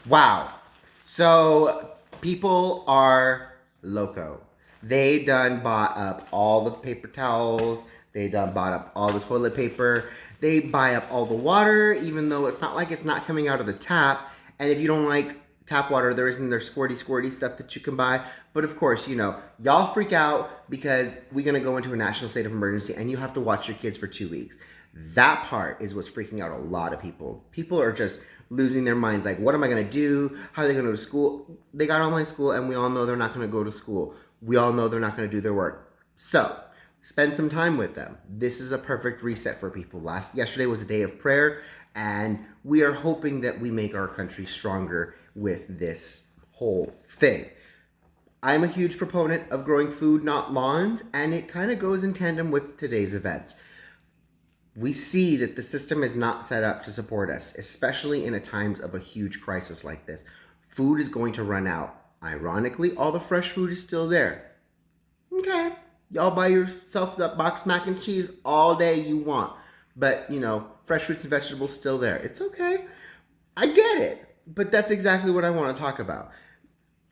Wow. So people are loco. They done bought up all the paper towels. They done bought up all the toilet paper. They buy up all the water, even though it's not like it's not coming out of the tap. And if you don't like tap water, there isn't their squirty stuff that you can buy. But of course, y'all freak out because we're gonna go into a national state of emergency and you have to watch your kids for 2 weeks. That part is what's freaking out a lot of people. People are just losing their minds. Like, what am I going to do? How are they going to go to school? They got online school, and we all know they're not going to go to school. We all know they're not going to do their work. So, spend some time with them. This is a perfect reset for people. Yesterday was a day of prayer, and we are hoping that we make our country stronger with this whole thing. I'm a huge proponent of growing food, not lawns, and it kind of goes in tandem with today's events. We see that the system is not set up to support us, especially in a times of a huge crisis like this. Food is going to run out. Ironically, all the fresh food is still there. Okay, y'all buy yourself the box mac and cheese all day you want, but fresh fruits and vegetables still there. It's okay. I get it, but that's exactly what I want to talk about.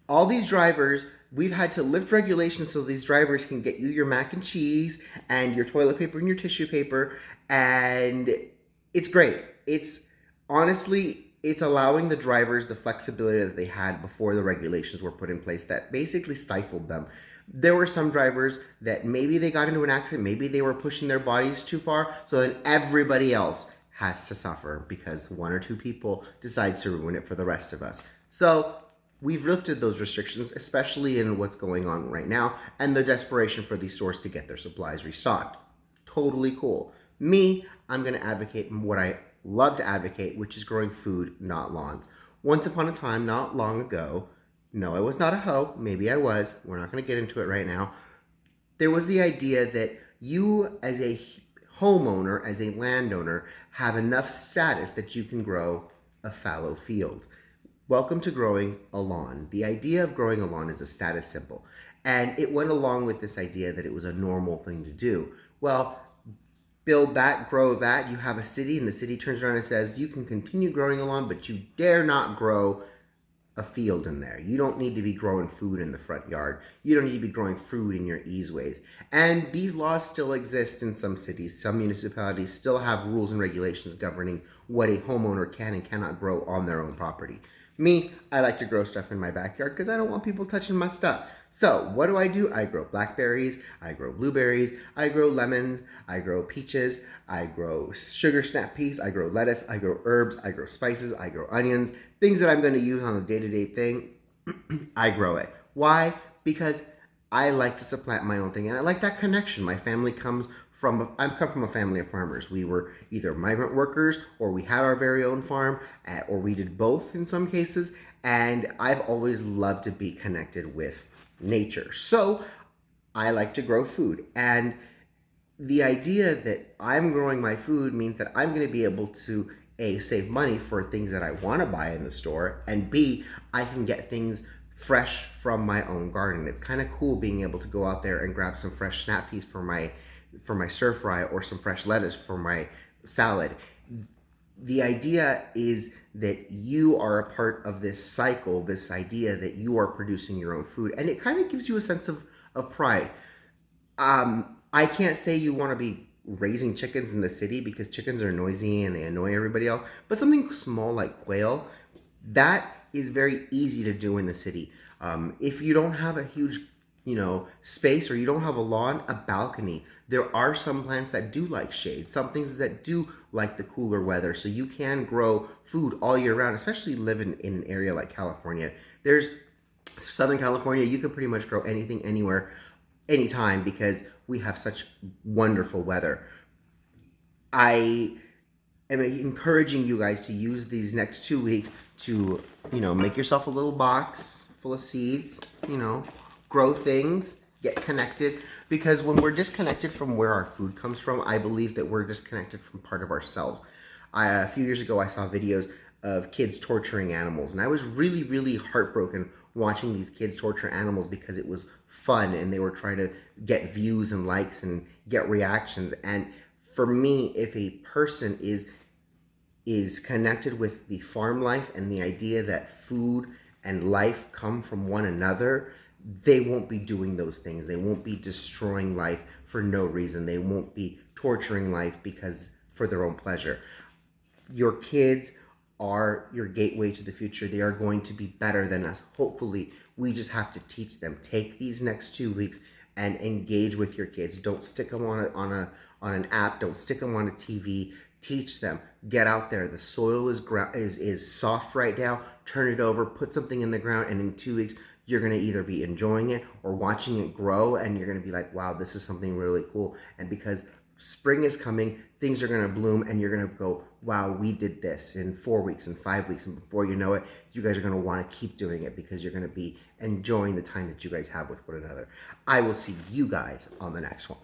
All these drivers, we've had to lift regulations so these drivers can get you your mac and cheese and your toilet paper and your tissue paper, and it's great. It's honestly, it's allowing the drivers the flexibility that they had before the regulations were put in place that basically stifled them. There were some drivers that maybe they got into an accident, maybe they were pushing their bodies too far, so then everybody else has to suffer because one or two people decides to ruin it for the rest of us. So we've lifted those restrictions, especially in what's going on right now and the desperation for these stores to get their supplies restocked. Totally cool. Me, I'm going to advocate what I love to advocate, which is growing food, not lawns. Once upon a time, not long ago, no, I was not a hoe. Maybe I was. We're not going to get into it right now. There was the idea that you, as a homeowner, as a landowner, have enough status that you can grow a fallow field. Welcome to growing a lawn. The idea of growing a lawn is a status symbol. And it went along with this idea that it was a normal thing to do. Well, build that, grow that. You have a city, and the city turns around and says, you can continue growing a lawn, but you dare not grow a field in there. You don't need to be growing food in the front yard. You don't need to be growing food in your easeways. And these laws still exist in some cities. Some municipalities still have rules and regulations governing what a homeowner can and cannot grow on their own property. Me, I like to grow stuff in my backyard because I don't want people touching my stuff. So what do? I grow blackberries, I grow blueberries, I grow lemons, I grow peaches, I grow sugar snap peas, I grow lettuce, I grow herbs, I grow spices, I grow onions, things that I'm going to use on the day-to-day thing. I grow it. Why? Because I like to supplant my own thing, and I like that connection. My family I come from a family of farmers. We were either migrant workers, or we had our very own farm, or we did both in some cases. And I've always loved to be connected with nature. So I like to grow food, and the idea that I'm growing my food means that I'm going to be able to A, save money for things that I want to buy in the store, and B, I can get things fresh from my own garden. It's kind of cool being able to go out there and grab some fresh snap peas for my stir fry, or some fresh lettuce for my salad. The idea is that you are a part of this cycle, this idea that you are producing your own food, and it kind of gives you a sense of pride. I can't say you want to be raising chickens in the city because chickens are noisy and they annoy everybody else, but something small like quail, that is very easy to do in the city. If you don't have a huge space, or you don't have a lawn, a balcony. There are some plants that do like shade, some things that do like the cooler weather, so you can grow food all year round, especially living in an area like California. There's Southern California, you can pretty much grow anything, anywhere, anytime, because we have such wonderful weather. I am encouraging you guys to use these next 2 weeks to, make yourself a little box full of seeds, grow things, get connected. Because when we're disconnected from where our food comes from, I believe that we're disconnected from part of ourselves. A few years ago, I saw videos of kids torturing animals, and I was really, really heartbroken watching these kids torture animals because it was fun and they were trying to get views and likes and get reactions. And for me, if a person is is connected with the farm life and the idea that food and life come from one another, they won't be doing those things. They won't be destroying life for no reason. They won't be torturing life because for their own pleasure. Your kids are your gateway to the future. They are going to be better than us. Hopefully, we just have to teach them. Take these next 2 weeks and engage with your kids. Don't stick them on an app. Don't stick them on a TV. Teach them. Get out there. The soil is soft right now. Turn it over. Put something in the ground, and in 2 weeks, you're going to either be enjoying it or watching it grow, and you're going to be like, wow, this is something really cool. And because spring is coming, things are going to bloom, and you're going to go, wow, we did this in 4 weeks and 5 weeks, and before you know it, you guys are going to want to keep doing it because you're going to be enjoying the time that you guys have with one another. I will see you guys on the next one.